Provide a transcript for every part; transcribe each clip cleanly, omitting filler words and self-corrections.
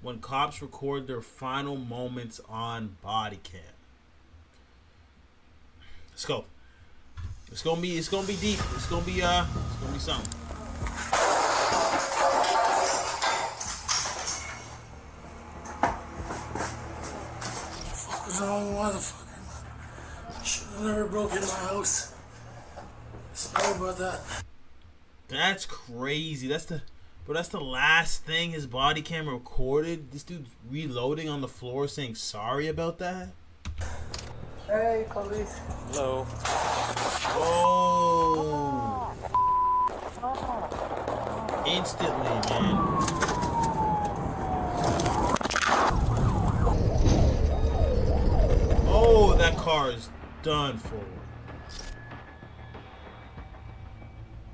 when cops record their final moments on Bodycam. Let's go. It's gonna be deep. It's gonna be something. Fuck was wrong, motherfucker. Should have never broken my house. Sorry about that. That's crazy. That's the last thing his body camera recorded. This dude's reloading on the floor saying sorry about that. Hey, police. Hello. Oh. Instantly, man. Oh, that car is done for.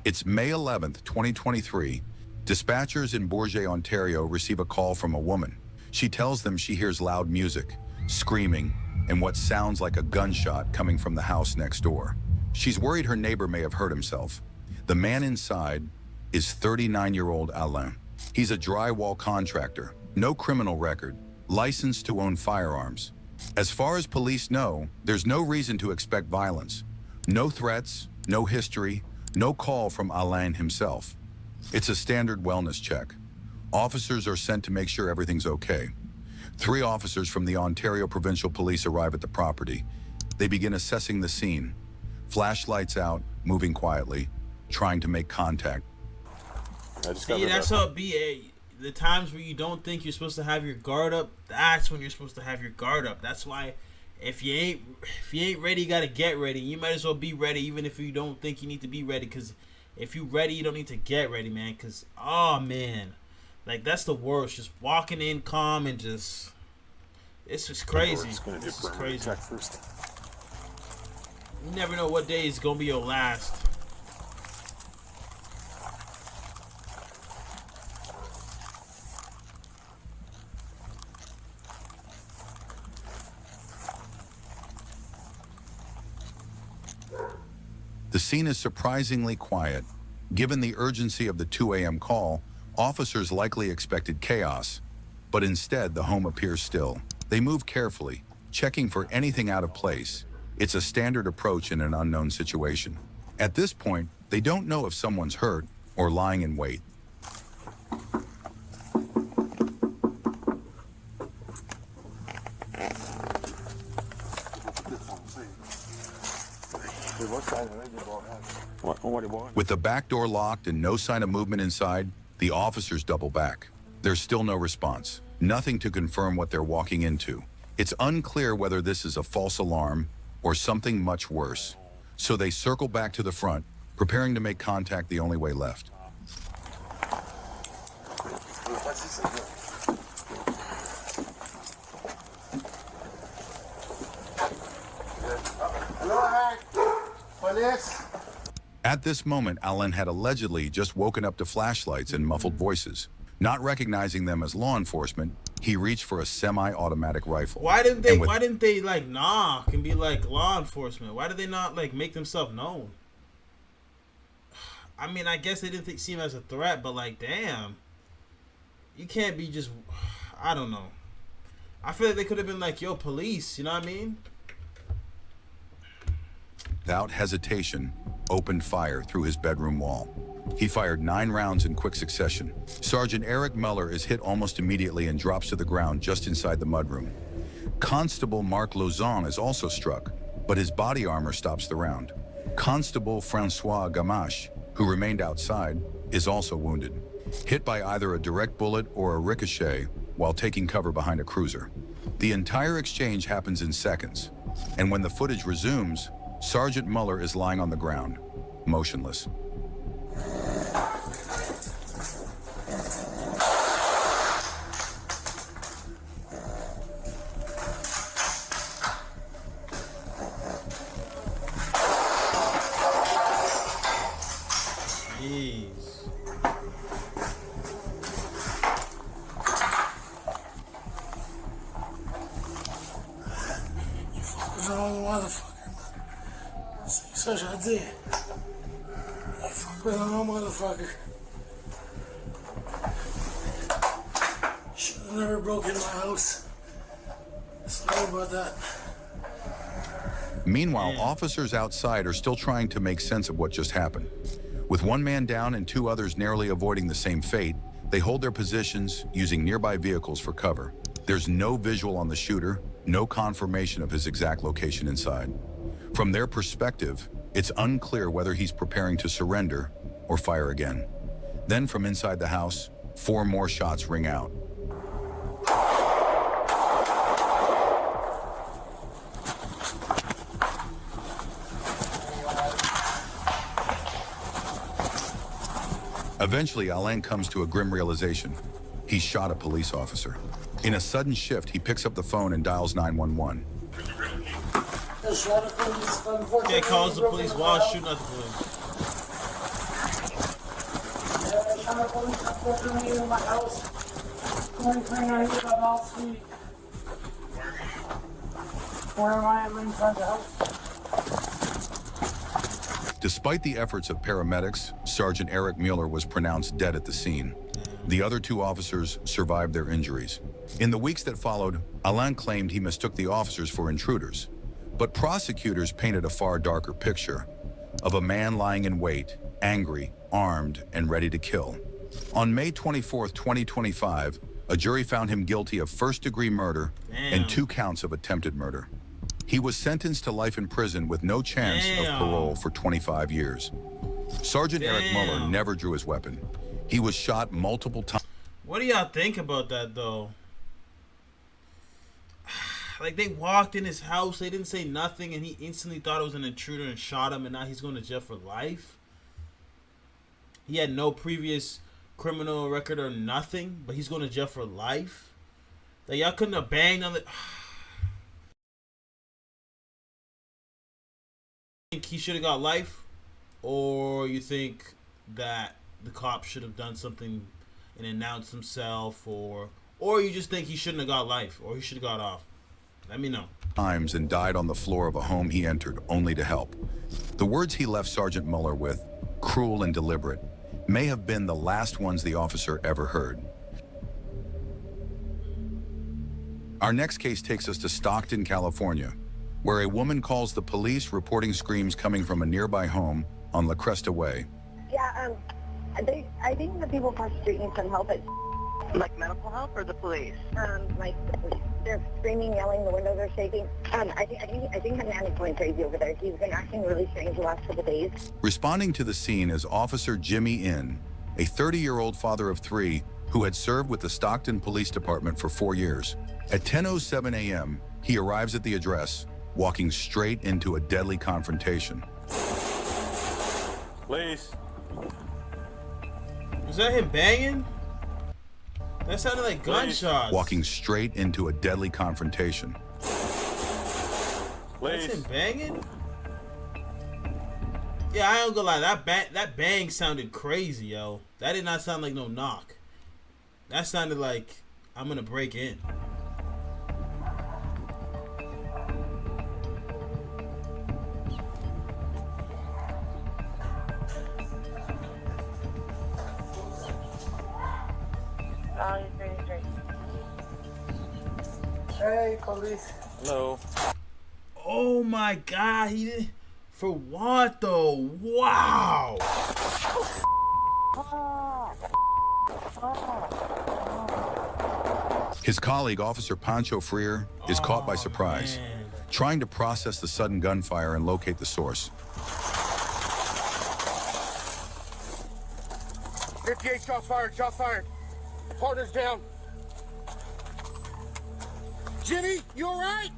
It's May 11th, 2023. Dispatchers in Bourget, Ontario receive a call from a woman. She tells them she hears loud music, screaming, and what sounds like a gunshot coming from the house next door. She's worried her neighbor may have hurt himself. The man inside is 39-year-old Alain. He's a drywall contractor, no criminal record, licensed to own firearms. As far as police know, there's no reason to expect violence. No threats, no history, no call from Alain himself. It's a standard wellness check. Officers are sent to make sure everything's okay. 3 officers from the Ontario Provincial Police arrive at the property. They begin assessing the scene. Flashlights out, moving quietly, trying to make contact. See, that's how it be. The times where you don't think you're supposed to have your guard up, that's when you're supposed to have your guard up. That's why if you ain't ready, you gotta get ready. You might as well be ready, even if you don't think you need to be ready. Cause if you ready, you don't need to get ready, man. Cause oh man, like that's the worst. Just walking in calm and just it's just crazy. This is crazy. You never know what day is gonna be your last. The scene is surprisingly quiet. Given the urgency of the 2 a.m. call, officers likely expected chaos, but instead the home appears still. They move carefully, checking for anything out of place. It's a standard approach in an unknown situation. At this point, they don't know if someone's hurt or lying in wait. With the back door locked and no sign of movement inside, the officers double back. There's still no response, nothing to confirm what they're walking into. It's unclear whether this is a false alarm or something much worse. So they circle back to the front, preparing to make contact the only way left. At this moment, Alain had allegedly just woken up to flashlights and muffled voices. Not recognizing them as law enforcement, he reached for a semi-automatic rifle. Why didn't they like knock and be like law enforcement? Why did they not like make themselves known? I mean, I guess they didn't see him as a threat, but like, damn, you can't be just. I don't know. I feel like they could have been like, yo, police. You know what I mean? Without hesitation, opened fire through his bedroom wall. He fired 9 rounds in quick succession. Sergeant Eric Muller is hit almost immediately and drops to the ground just inside the mudroom. Constable Marc Lauzon is also struck, but his body armor stops the round. Constable Francois Gamache, who remained outside, is also wounded, hit by either a direct bullet or a ricochet while taking cover behind a cruiser. The entire exchange happens in seconds, and when the footage resumes, Sergeant Muller is lying on the ground, motionless. Jeez. You fuckers are all motherfucker. C'est ça, je dis. You fuckers are all motherfucker. Should have never broke into my house. Sorry about that. Meanwhile, officers outside are still trying to make sense of what just happened. With one man down and 2 others narrowly avoiding the same fate, they hold their positions using nearby vehicles for cover. There's no visual on the shooter, no confirmation of his exact location inside. From their perspective, it's unclear whether he's preparing to surrender or fire again. Then from inside the house, 4 more shots ring out. Eventually, Alain comes to a grim realization. He shot a police officer. In a sudden shift, he picks up the phone and dials 911. Okay, calls the police while shooting at the police. I shot a police officer in my house. 2390 Ball Street. Where am I? I'm inside the house. Despite the efforts of paramedics, Sergeant Eric Mueller was pronounced dead at the scene. The other 2 officers survived their injuries. In the weeks that followed, Alain claimed he mistook the officers for intruders. But prosecutors painted a far darker picture of a man lying in wait, angry, armed, and ready to kill. On May 24, 2025, a jury found him guilty of first-degree murder and 2 counts of attempted murder. He was sentenced to life in prison with no chance of parole for 25 years. Sergeant Eric Mueller never drew his weapon. He was shot multiple times. What do y'all think about that, though? Like, they walked in his house, they didn't say nothing, and he instantly thought it was an intruder and shot him, and now he's going to jail for life? He had no previous criminal record or nothing, but he's going to jail for life? Like, y'all couldn't have banged on the... Think he should have got life, or you think that the cop should have done something and announced himself, or you just think he shouldn't have got life, or he should have got off? Let me know. Times and died on the floor of a home he entered only to help. The words he left Sergeant Mueller with, cruel and deliberate, may have been the last ones the officer ever heard. Our next case takes us to Stockton, California, where a woman calls the police reporting screams coming from a nearby home on La Cresta Way. Yeah, I think the people across the street need some help. Like medical help or the police? Like they're screaming, yelling, the windows are shaking. I think the man is going crazy over there. He's been acting really strange the last couple of days. Responding to the scene is Officer Jimmy Inn, a 30-year-old father of 3 who had served with the Stockton Police Department for 4 years. At 10:07 a.m., he arrives at the address, walking straight into a deadly confrontation. Please. Was that him banging? That sounded like gunshots. Walking straight into a deadly confrontation. That's him banging? Yeah, I ain't gonna lie. That bang sounded crazy, yo. That did not sound like no knock. That sounded like I'm gonna break in. Hey, police. Hello. Oh my God, he did. For what though? Wow. His colleague, Officer Pancho Freire, is caught by surprise, trying to process the sudden gunfire and locate the source. 58 shots fired, shots fired. Partner's down. Jimmy, you all right?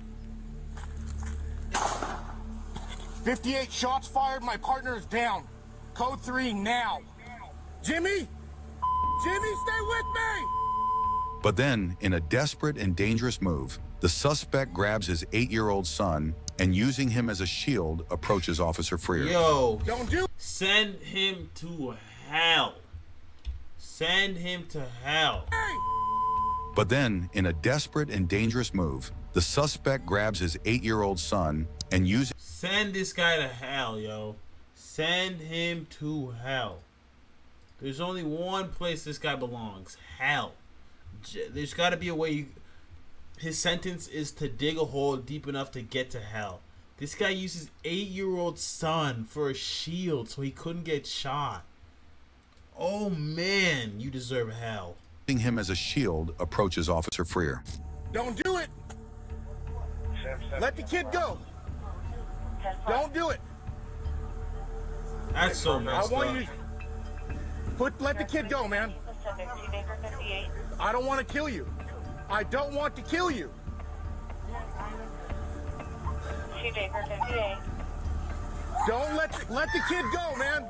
58 shots fired, my partner is down. Code 3 now. Jimmy? Jimmy, stay with me! But then, in a desperate and dangerous move, the suspect grabs his 8-year-old son and, using him as a shield, approaches Officer Freire. Yo, Don't do. send him to hell. Send him to hell. Hey! But then, in a desperate and dangerous move, the suspect grabs his 8-year-old son and using... Send this guy to hell, yo. Send him to hell. There's only one place this guy belongs. Hell. there's got to be a way. His sentence is to dig a hole deep enough to get to hell. This guy uses 8-year-old son for a shield so he couldn't get shot. Oh man, you deserve hell. Using him as a shield approaches Officer Freer. Don't do it. Let the kid go. Don't do it. That's so messed I want up. you to let the kid go, man. I don't want to kill you. I don't want to kill you. Don't let the kid go, man.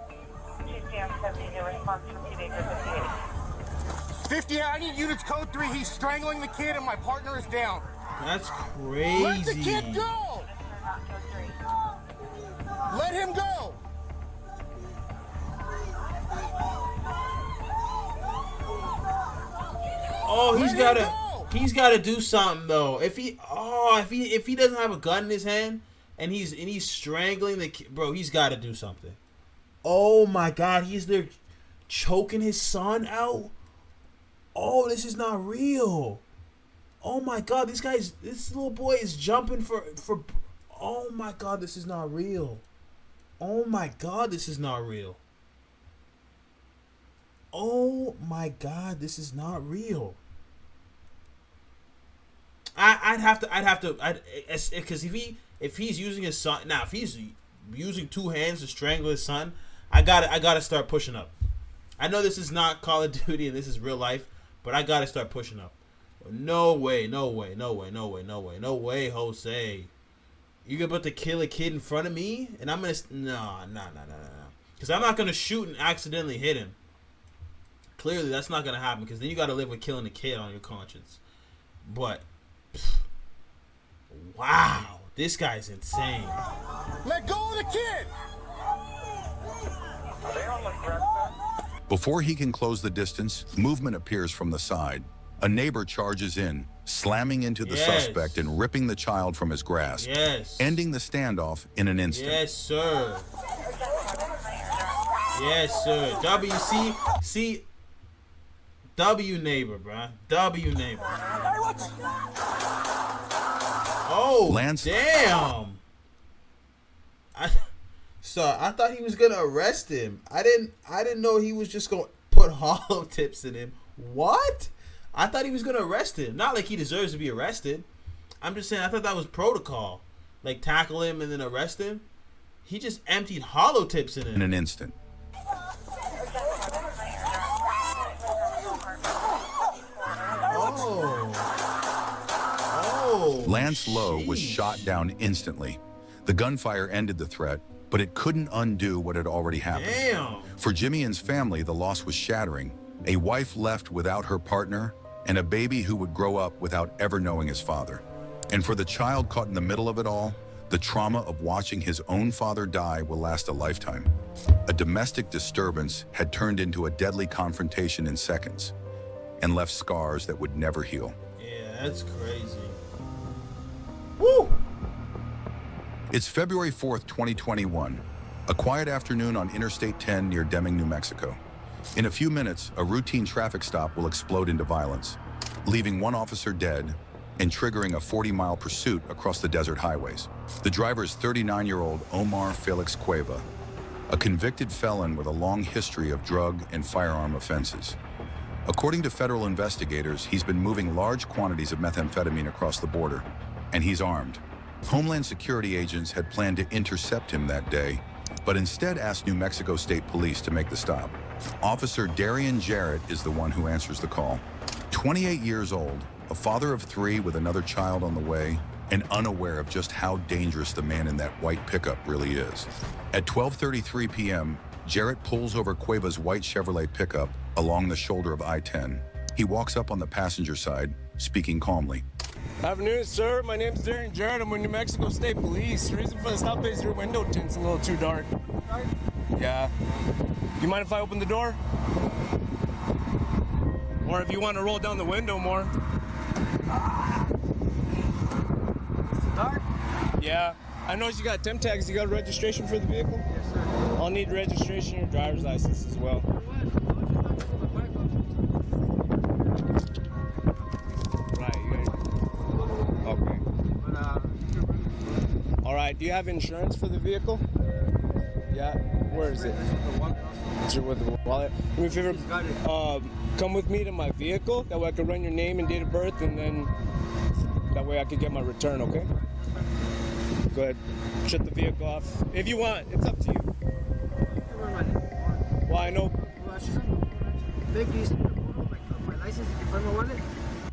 50, I need units code 3. He's strangling the kid and my partner is down. That's crazy. Let the kid go. Let him go. Oh, he's gotta do something though. If he doesn't have a gun in his hand and he's strangling the kid, bro, he's gotta do something. Oh my God, he's there choking his son out. Oh, this is not real. Oh my God, this little boy is jumping for. Oh my God, this is not real. Oh my God, this is not real. Oh my God, this is not real. I'd have to, because if he's using his son now, if he's using 2 hands to strangle his son, I gotta start pushing up. I know this is not Call of Duty and this is real life, but I gotta start pushing up. No way, Jose. You're about to kill a kid in front of me, and I'm gonna no, because I'm not gonna shoot and accidentally hit him. Clearly, that's not gonna happen because then you gotta live with killing a kid on your conscience. But wow, this guy's insane. Let go of the kid. Before he can close the distance, movement appears from the side. A neighbor charges in, slamming into the suspect and ripping the child from his grasp, ending the standoff in an instant. Yes, sir. Yes, sir. WC, W neighbor, bruh. W neighbor. Oh, Lance. damn. I thought he was gonna arrest him. I didn't know he was just gonna put hollow tips in him. What? I thought he was gonna arrest him. Not like he deserves to be arrested. I'm just saying I thought that was protocol. Like tackle him and then arrest him. He just emptied hollow tips in him. In an instant. Oh. Lance Lowe was shot down instantly. The gunfire ended the threat, but it couldn't undo what had already happened. Damn. For Jimmy and's family, the loss was shattering. A wife left without her partner, and a baby who would grow up without ever knowing his father. And for the child caught in the middle of it all, the trauma of watching his own father die will last a lifetime. A domestic disturbance had turned into a deadly confrontation in seconds and left scars that would never heal. Yeah, that's crazy. Woo! It's February 4th, 2021, a quiet afternoon on Interstate 10 near Deming, New Mexico. In a few minutes, a routine traffic stop will explode into violence, leaving one officer dead and triggering a 40-mile pursuit across the desert highways. The driver is 39-year-old Omar Felix Cueva, a convicted felon with a long history of drug and firearm offenses. According to federal investigators, he's been moving large quantities of methamphetamine across the border, and he's armed. Homeland Security agents had planned to intercept him that day, but instead asked New Mexico State Police to make the stop. Officer Darian Jarrett is the one who answers the call. 28 years old, a father of 3 with another child on the way, and unaware of just how dangerous the man in that white pickup really is. At 12:33 p.m., Jarrett pulls over Cueva's white Chevrolet pickup along the shoulder of I-10. He walks up on the passenger side, speaking calmly. Afternoon, sir. My name's Darian Jarrett. I'm with New Mexico State Police. The reason for the stop is your window tint's a little too dark. Yeah. Do you mind if I open the door? Or if you want to roll down the window more. Dark? Yeah. I noticed you got temp tags. You got a registration for the vehicle? Yes, sir. I'll need registration and your driver's license as well. right, do you have insurance for the vehicle? Yeah, where is it? Is it with the wallet? Do me a favor, come with me to my vehicle, that way I can run your name and date of birth, and then that way I can get my return, okay? Go ahead, shut the vehicle off. If you want, it's up to you. Well, I know.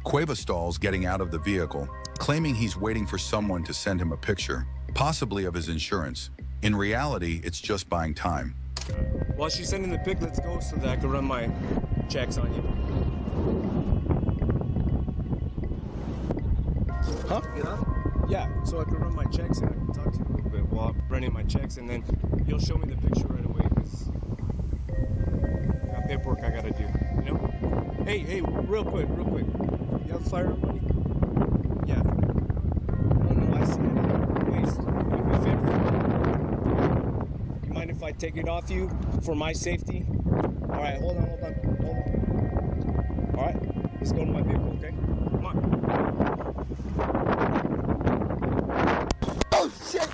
Cueva stalls getting out of the vehicle, claiming he's waiting for someone to send him a picture, possibly of his insurance. In reality, it's just buying time. While she's sending the pic, let's go so that I can run my checks on you. Huh? Yeah, so I can run my checks and I can talk to you a little bit while I'm running my checks, and then you'll show me the picture right away, because I got paperwork I gotta do, you know? Hey, real quick. You have firearm money? Yeah. No, I see it. Please, do me a favor. You mind if I take it off you for my safety? All right, hold on. All right, let's go to my vehicle, okay? Come on. Oh, shit!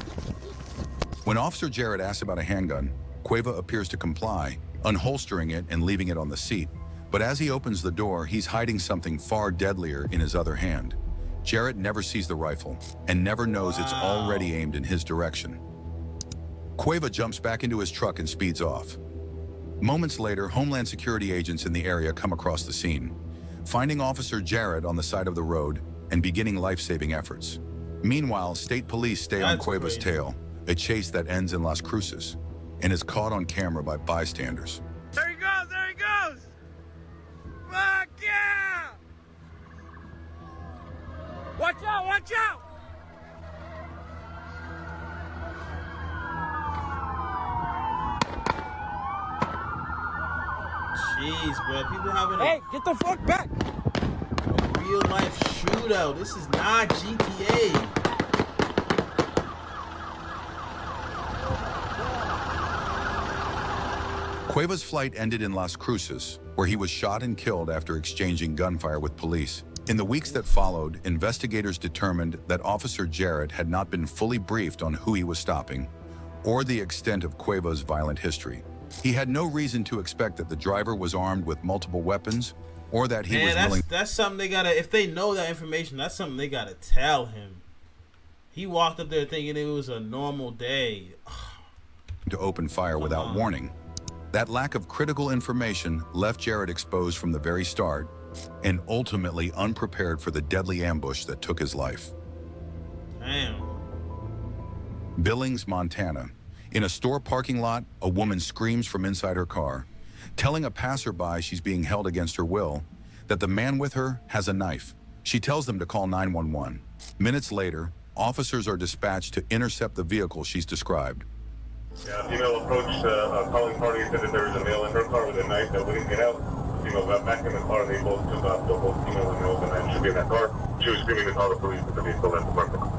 When Officer Jarrett asks about a handgun, Cueva appears to comply, unholstering it and leaving it on the seat. But as he opens the door, he's hiding something far deadlier in his other hand. Jarrett never sees the rifle and never knows it's already aimed in his direction. Cueva jumps back into his truck and speeds off. Moments later, Homeland Security agents in the area come across the scene, finding Officer Jarrett on the side of the road and beginning life-saving efforts. Meanwhile, state police stay on Cueva's tail, a chase that ends in Las Cruces and is caught on camera by bystanders. There he goes! Fuck yeah! Watch out! Jeez, bro. People having Hey, get the fuck back! a real life shootout. This is not GTA. Cueva's flight ended in Las Cruces, where he was shot and killed after exchanging gunfire with police. In the weeks that followed, investigators determined that Officer Jarrett had not been fully briefed on who he was stopping or the extent of Cueva's violent history. He had no reason to expect that the driver was armed with multiple weapons or that he was willing. That's something they gotta, if they know that information, that's something they gotta tell him. He walked up there thinking it was a normal day. To open fire without warning. That lack of critical information left Jarrett exposed from the very start and ultimately unprepared for the deadly ambush that took his life. Damn. Billings, Montana. In a store parking lot, a woman screams from inside her car, telling a passerby she's being held against her will, that the man with her has a knife. She tells them to call 911. Minutes later, officers are dispatched to intercept the vehicle she's described. Yeah, female approached a calling party and said that there was a male in her car with a knife that wouldn't get out. Female got back in the car and they both took off. The whole female and male, the man should be in that car. She was screaming to call the police, but the vehicle left the parking lot.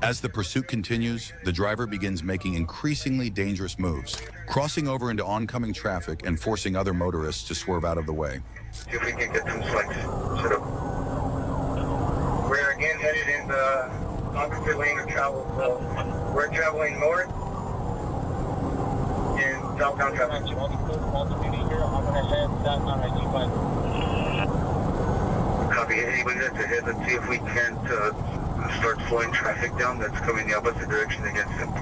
As the pursuit continues, the driver begins making increasingly dangerous moves, crossing over into oncoming traffic and forcing other motorists to swerve out of the way. See if we can get some flex set up. We're again headed in the opposite lane of travel, so we're traveling north in southbound traffic. I'm gonna head southbound I-95. Copy. Anybody that's ahead, let's see if we can't start slowing traffic down that's coming the opposite direction against them.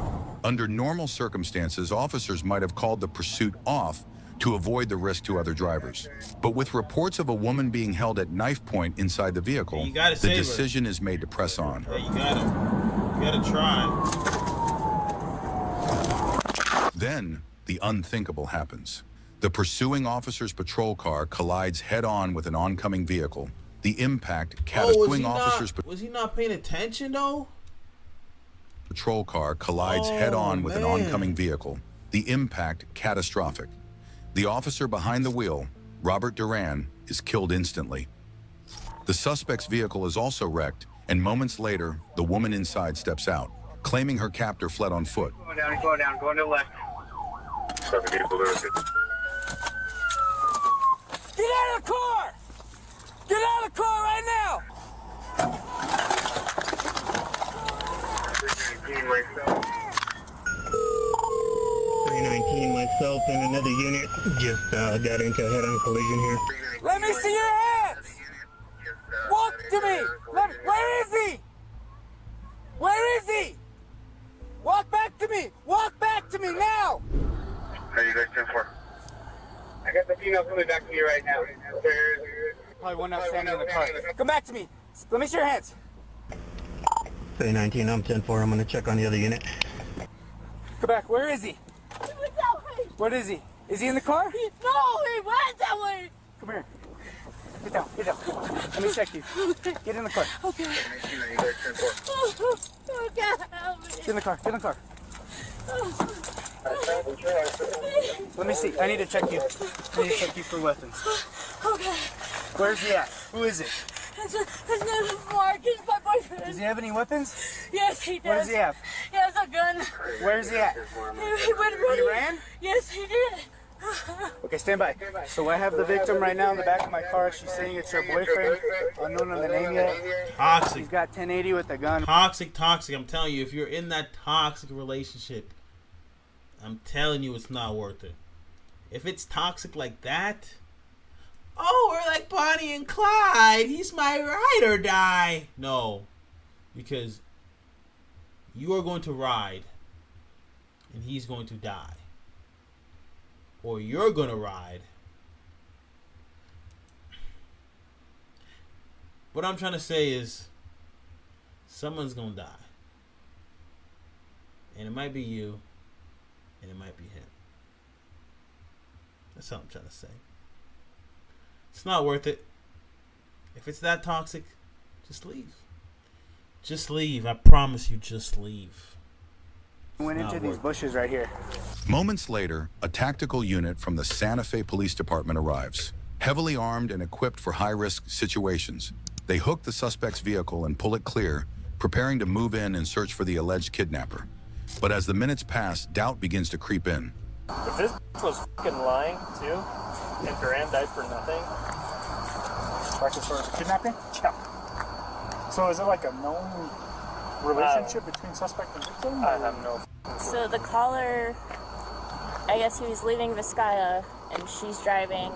Under normal circumstances, officers might have called the pursuit off to avoid the risk to other drivers. But with reports of a woman being held at knife point inside the vehicle, the decision is made to press on. Yeah, you gotta try. Then, the unthinkable happens. The pursuing officer's patrol car collides head-on with an oncoming vehicle. The impact was he not paying attention though? Patrol car collides head-on with an oncoming vehicle. The impact catastrophic. The officer behind the wheel, Robert Duran, is killed instantly. The suspect's vehicle is also wrecked, and moments later, the woman inside steps out, claiming her captor fled on foot. Going down, going to the left. Get out of the car! Get out of the car right now! 319, myself and another unit just got into a head-on collision here. Let me see your hands! Walk to me! Where is he? Where is he? Walk back to me! Walk back to me now! How you guys 10-4? I got the female coming back to me right now. Probably one outstanding in the car. Come back to me. Let me see your hands. 319, I'm 10-4. I'm going to check on the other unit. Come back. Where is he? He went that way. What is he? Is he in the car? No, he went that way. Come here. Get down. Get down. Let me check you. Okay. Get in the car. Okay. Get in the car. Get in the car. Let me see. I need to check you. I need to check you for weapons. Okay. Where's he at? Who is it? His name is Mark. He's my boyfriend. Does he have any weapons? Yes, he does. What does he have? He has a gun. Where's he at? He went running. He ran? Yes, he did. Okay, stand by. So I have the victim right now in the back of my car. She's saying it's her boyfriend. Unknown on the name yet. Toxic. He's got 1080 with a gun. Toxic. I'm telling you, if you're in that toxic relationship, I'm telling you it's not worth it. If it's toxic like that, oh, we're like Bonnie and Clyde. He's my ride or die. No, because you are going to ride and he's going to die. Or you're going to ride. What I'm trying to say is someone's going to die. And it might be you. And it might be him. That's all I'm trying to say. It's not worth it. If it's that toxic, just leave. Just leave. I promise you, just leave. Went into these bushes right here. Moments later, a tactical unit from the Santa Fe Police Department arrives. Heavily armed and equipped for high-risk situations, they hook the suspect's vehicle and pull it clear, preparing to move in and search for the alleged kidnapper. But as the minutes pass, doubt begins to creep in. If this was fucking lying, too, and Duran died for nothing. Practice for kidnapping? Yeah. So is it like a known relationship between suspect and victim? I have no. So the caller, I guess he was leaving Vizcaya and she's driving,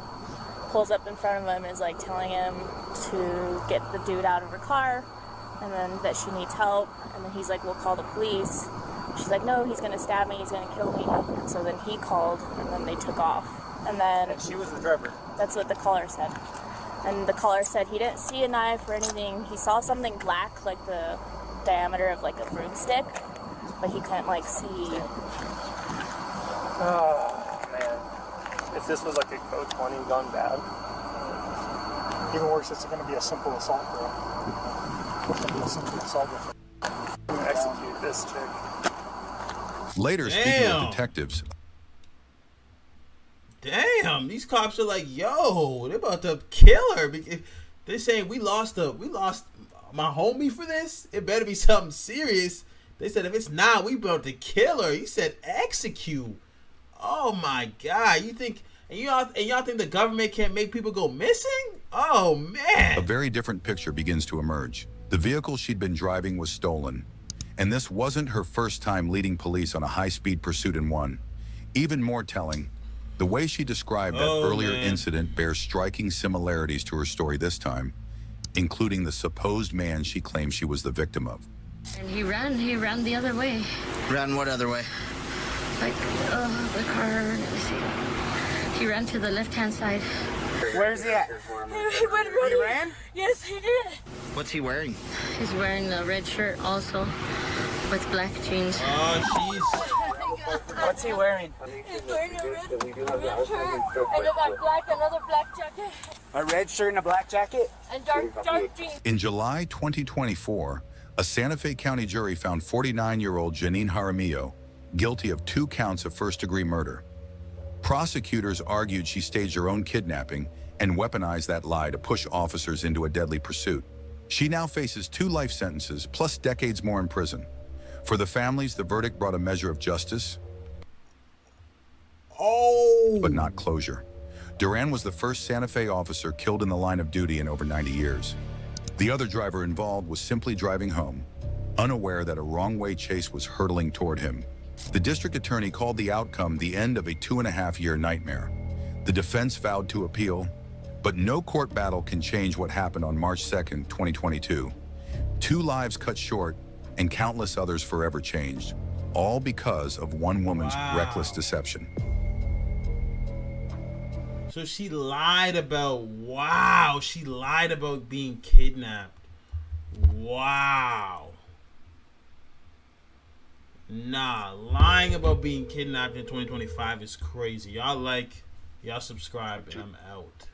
pulls up in front of him and is like telling him to get the dude out of her car and then that she needs help. And then he's like, we'll call the police. She's like, no, he's going to stab me, he's going to kill me. And so then he called and then they took off. And then... And she was the driver. That's what the caller said. And the caller said he didn't see a knife or anything. He saw something black, like the diameter of like a broomstick, but he couldn't like see. Oh man, if this was like a code 20 gone bad. Even worse, it's going to be a simple assault, bro. It's going to be a simple assault. Execute this chick. Later, speaking with detectives. Damn, these cops are like, yo, they're about to kill her. They're saying we lost my homie for this. It better be something serious. They said if it's not, we about to kill her. He said execute. Oh my God, you think and y'all think the government can't make people go missing? Oh man. A very different picture begins to emerge. The vehicle she'd been driving was stolen. And this wasn't her first time leading police on a high-speed pursuit in one. Even more telling, the way she described that earlier incident bears striking similarities to her story this time, including the supposed man she claimed she was the victim of. And he ran the other way. Ran what other way? Like, the car, let me see. He ran to the left-hand side. Where's he at? He went running. He ran? Yes, he did. What's he wearing? He's wearing a red shirt also, with black jeans. Oh, jeez. What's he wearing? He's wearing a red shirt and another black jacket. A red shirt and a black jacket? And dark jeans. In July 2024, a Santa Fe County jury found 49-year-old Janine Jaramillo guilty of 2 counts of first-degree murder. Prosecutors argued she staged her own kidnapping and weaponized that lie to push officers into a deadly pursuit. She now faces 2 life sentences plus decades more in prison. For the families, the verdict brought a measure of justice, but not closure. Duran was the first Santa Fe officer killed in the line of duty in over 90 years. The other driver involved was simply driving home, unaware that a wrong-way chase was hurtling toward him. The district attorney called the outcome the end of a 2.5-year nightmare. The defense vowed to appeal, but no court battle can change what happened on March 2nd, 2022. 2 lives cut short and countless others forever changed, all because of one woman's reckless deception. So she lied about, she lied about being kidnapped. Wow. Nah, lying about being kidnapped in 2025 is crazy. Y'all subscribe, and I'm out.